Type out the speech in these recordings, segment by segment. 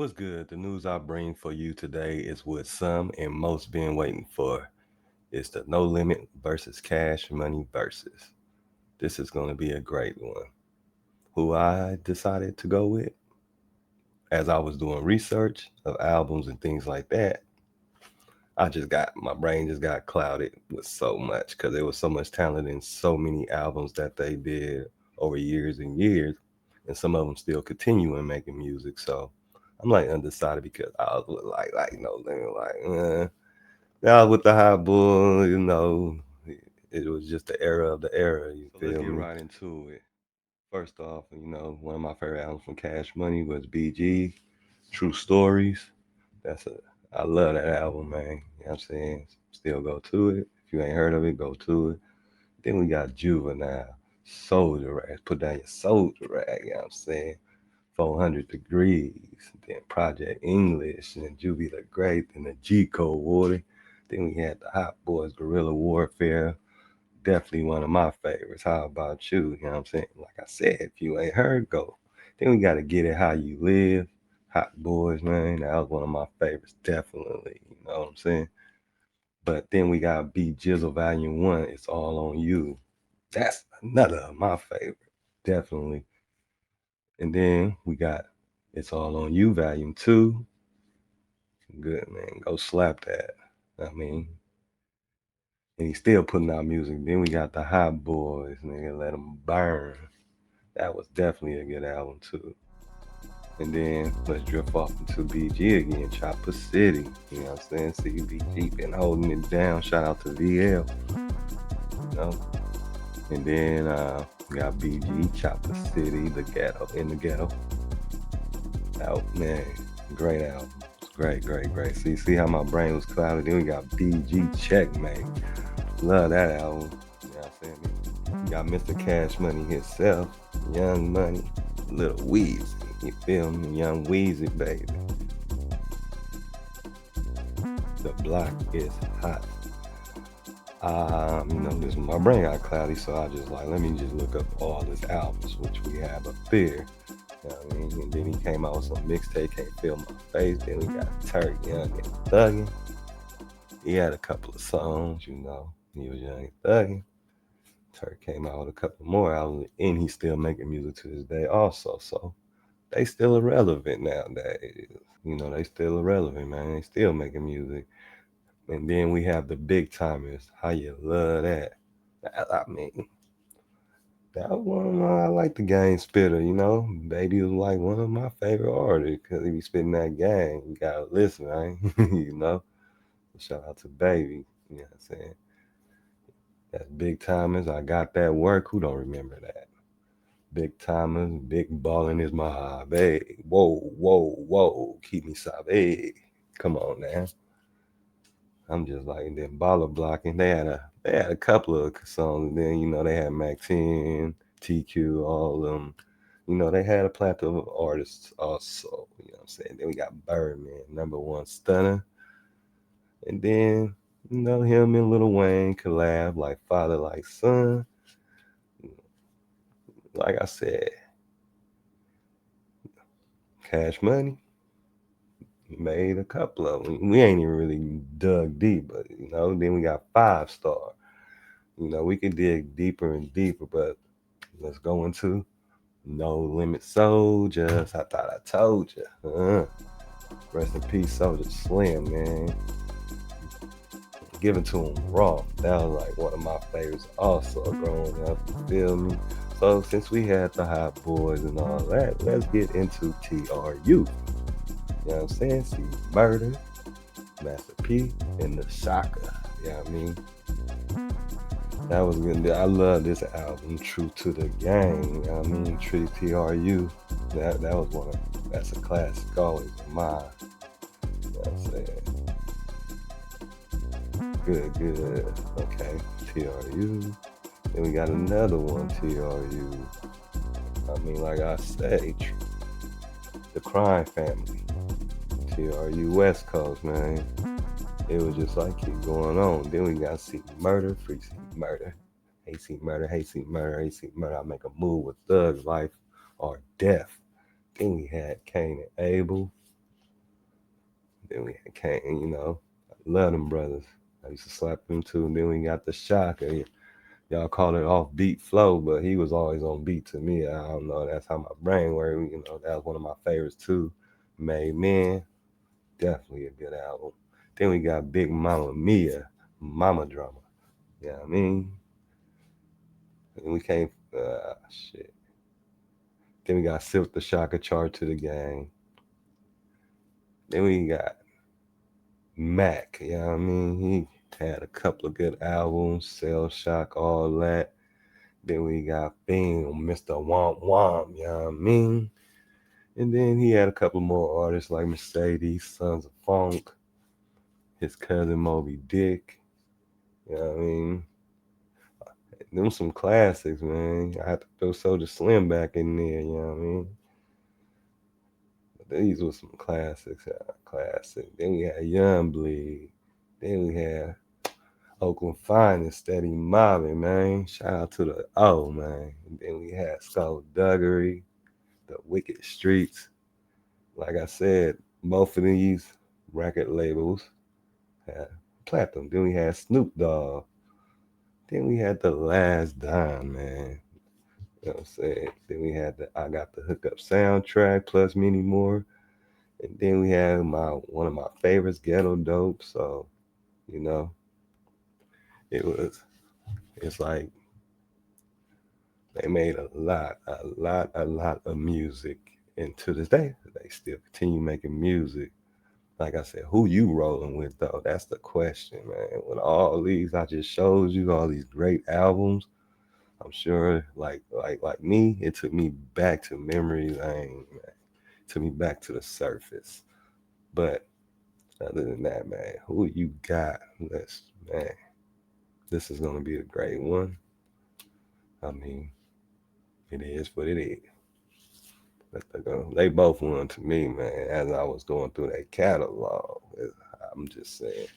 What's good? The news I bring for you today is what some and most been waiting for. It's the No Limit versus Cash Money versus. This is going to be a great one. Who I decided to go with as I was doing research of albums and things like that. My brain just got clouded with so much because there was so much talent in so many albums that they did over years and years, and some of them still continuing making music. So I'm like undecided because I was like No Limit, yeah, with the high bull, it was just the era of the era. You so let's feel get me? Right into it. First off, one of my favorite albums from Cash Money was BG, True Stories. That's a I love that album, man. You know what I'm saying? Still go to it. If you ain't heard of it, go to it. Then we got Juvenile, Soldier Rag. Put down your Soldier Rag, you know what I'm saying? 400 Degrees, then Project English, and then Juvie the Great, and the G Code Water. Then we had the Hot Boys, Guerrilla Warfare. Definitely one of my favorites. How about you? You know what I'm saying? Like I said, if you ain't heard, go. Then we got to Get It How You Live. Hot Boys, man. That was one of my favorites, definitely. You know what I'm saying? But then we got B Jizzle Volume 1. It's All on You. That's another of my favorite, definitely. And then we got It's All on You Volume 2. Good, man. Go slap that. I mean, and he's still putting out music. Then we got the Hot Boys, nigga, Let Them Burn. That was definitely a good album too. And then let's drift off into BG again, Chopper City. You know what I'm saying? CBG been holding it down. Shout out to VL. You know? And then we got BG, Chopper City, The Ghetto, In the Ghetto. Out, man. Great album. Great, great, great. See how my brain was clouded? Then we got BG Checkmate. Love that album. You know what I'm saying? We got Mr. Cash Money himself, Young Money, Little Weezy. You feel me? Young Weezy, baby. The block is hot. This my brain got cloudy, so I just like, let me just look up all his albums, which we have up there. You know what I mean? And then he came out with some mixtape, Can't Feel My Face. Then we got Turk, Young and Thuggin'. He had a couple of songs, He was Young and Thuggin'. Turk came out with a couple more albums, and he's still making music to this day also. So they still irrelevant nowadays. They still irrelevant, man. They still making music. And then we have the big timers. How you love that? I mean, that was one of my, I like the Game Spitter. Baby was like one of my favorite artists because he be spitting that game. You gotta listen, right? you know. Shout out to Baby. You know what I'm saying? That's big timers. I got that work. Who don't remember that? Big timers, big ballin' is my hobby. Whoa, whoa, whoa. Keep me sabe. Come on now. I'm just like, and then baller blocking. They had a couple of songs. And then they had Mac 10, TQ, all of them. They had a plethora of artists also. You know what I'm saying? Then we got Birdman, number one stunner. And then him and Lil Wayne collab like father like son. Like I said, Cash Money made a couple of them. We ain't even really dug deep, but then we got Five Star. We could dig deeper and deeper, but let's go into No Limit Soldiers. I thought I told you. Rest in peace, Soldier Slim, man. Give it to him raw. That was like one of my favorites also growing up. You feel me? So since we had the Hot Boys and all that, let's get into TRU. You know what I'm saying? See Murder, Master P, and the Shaka. You know what I mean? That was good. I love this album, True to the Game. You know what I mean? True TRU. That was that's a classic always of mine. You know what I'm saying? Good, good. Okay, TRU. Then we got another one, TRU. I mean, like I say, the Crime Family. TRU West Coast, man. It was just like keep going on. Then we got See Murder, Free See Murder. Hey See Murder, Hey See Murder, Hey See Murder. I make a move with Thug Life or Death. Then we had Cain and Abel. Then we came, I love them brothers. I used to slap them too. And then we got the Shocker. Y'all call it off beat flow, but he was always on beat to me. I don't know. That's how my brain worked. That was one of my favorites too. Made Men, definitely a good album. Then we got Big Mama Mia, Mama Drama. Yeah, I mean, and we can't. Shit. Then we got Silk the Shocker, Charge to the Gang. Then we got Mac. You know what I mean? He had a couple of good albums, Cell Shock, all that. Then we got Bing, Mr. Womp Womp, you know what I mean? And then he had a couple more artists like Mercedes, Sons of Funk, his cousin Moby Dick, you know what I mean? Them some classics, man. I had to throw Soulja Slim back in there, you know what I mean? But these were some classics, classic. Then we had Young Bleed. Then we had Oakland Finest, Steady Mobbing, man. Shout out to the O, man. And then we had Skullduggery, The Wicked Streets. Like I said, both of these record labels had platinum. Then we had Snoop Dogg. Then we had The Last Dime, man. You know what I'm saying? Then we had the I Got the Hookup soundtrack, plus many more. And then we had one of my favorites, Ghetto Dope. So, you know, it's like they made a lot of music. And to this day, they still continue making music. Like I said, who you rolling with though? That's the question, man. With all these I just showed you, all these great albums, I'm sure like me, it took me back to memory lane, man. It took me back to the surface. But other than that, man, who you got? Man, this is gonna be a great one. I mean, it is what it is. They both won to me, man. As I was going through that catalog, I'm just saying,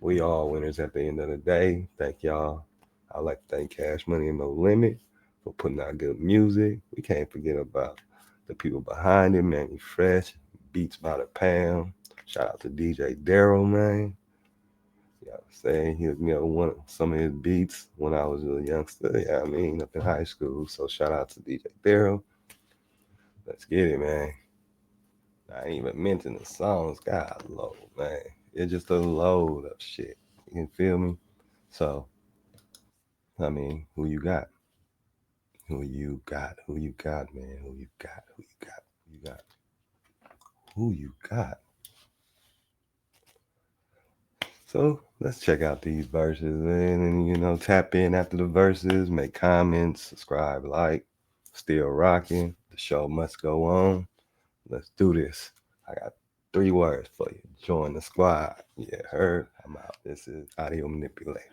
we all winners at the end of the day. Thank y'all. I'd like to thank Cash Money and No Limit for putting out good music. We can't forget about the people behind it, Manny Fresh, Beats by the Pound. Shout out to DJ Daryl, man. You know what I'm saying? He hooked me up with some of his beats when I was a youngster. Yeah, I mean, up in high school. So shout out to DJ Daryl. Let's get it, man. I ain't even mention the songs. God, load, man. It's just a load of shit. You feel me? So, I mean, who you got? Who you got? Who you got, man? Who you got? Who you got? Who you got? Who you got? So let's check out these verses, man, and tap in after the verses, make comments, subscribe, like. Still rocking. The show must go on. Let's do this. I got 3 words for you. Join the squad. Yeah, heard. I'm out. This is Audio Manipulator.